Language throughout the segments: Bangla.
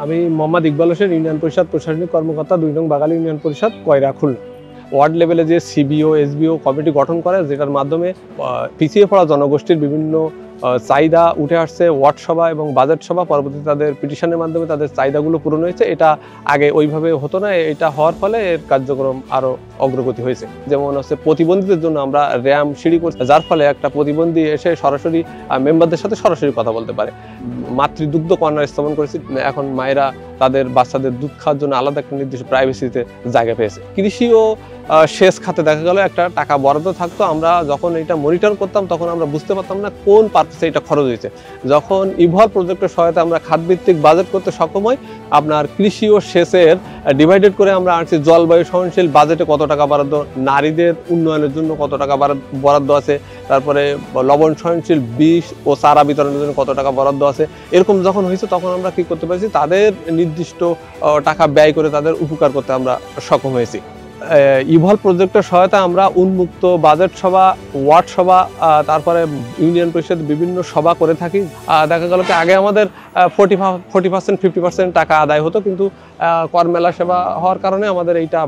আমি মোহাম্মদ ইকবাল হোসেন, ইউনিয়ন পরিষদ প্রশাসনিক কর্মকর্তা, ২ নং বাগালী ইউনিয়ন পরিষদ, কয়রা, খুলনা। ওয়ার্ড লেভেলে যে সিবিও এসবিও কমিটি গঠন করে, যেটার মাধ্যমে পিছিয়ে পড়া জনগোষ্ঠীর বিভিন্ন চাহিদা উঠে আসছে, ওয়ার্ড সভা এবং বাজেট সভা, পরবর্তীতে তাদের পিটিশনের মাধ্যমে তাদের চাহিদাগুলো পূরণ হয়েছে। এটা আগে ওইভাবে হতো না, এটা হওয়ার ফলে এর কার্যক্রম আরও অগ্রগতি হয়েছে। যেমন হচ্ছে প্রতিবন্ধীদের জন্য আমরা র্যাম্প সিঁড়ি করছি, যার ফলে একটা প্রতিবন্ধী এসে সরাসরি মেম্বারদের সাথে সরাসরি কথা বলতে পারে। মাতৃদুগ্ধ কর্নার স্থাপন করেছি, এখন মায়েরা তাদের বাচ্চাদের দুধ খাওয়ার জন্য আলাদা একটা নির্দিষ্ট প্রাইভেসিতে জায়গা পেয়েছে। কৃষি ও সেচ খাতে দেখা গেল একটা টাকা বরাদ্দ থাকতো, আমরা যখন এটা মনিটর করতাম তখন আমরা বুঝতে পারতাম না কোন পারপাসে এটা খরচ হয়েছে। যখন ইভলভ প্রজেক্টের সহায়তা আমরা খাতভিত্তিক বাজেট করতে সক্ষম হই, আপনার কৃষি ও সেচের ডিভাইডেড করে আমরা আনছি জলবায়ু সহনশীল বাজেটে কত টাকা বরাদ্দ, নারীদের উন্নয়নের জন্য কত টাকা বরাদ্দ আছে, তারপরে লবণ সহনশীল বীজ ও চারা বিতরণের জন্য কত টাকা বরাদ্দ আছে। এরকম যখন হয়েছে তখন আমরা কি করতে পারছি, তাদের নির্দিষ্ট টাকা ব্যয় করে তাদের উপকার করতে আমরা সক্ষম হয়েছি। ইভলভ প্রজেক্টের সহায়তা আমরা উন্মুক্ত বাজেট সভা, ওয়ার্ড সভা, তারপরে ইউনিয়ন পরিষদ বিভিন্ন সভা করে থাকি। দেখা গেল কি আগে আমাদের 40% 50% টাকা আদায় হতো, কিন্তু কর মেলা সেবা হওয়ার কারণে আমাদের এইটা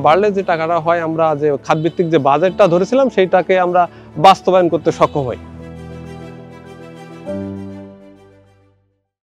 বাড়লে যে টাকাটা হয়, আমরা যে খাতভিত্তিক যে বাজেটটা ধরেছিলাম সেইটাকে আমরা বাস্তবায়ন করতে সক্ষম হই।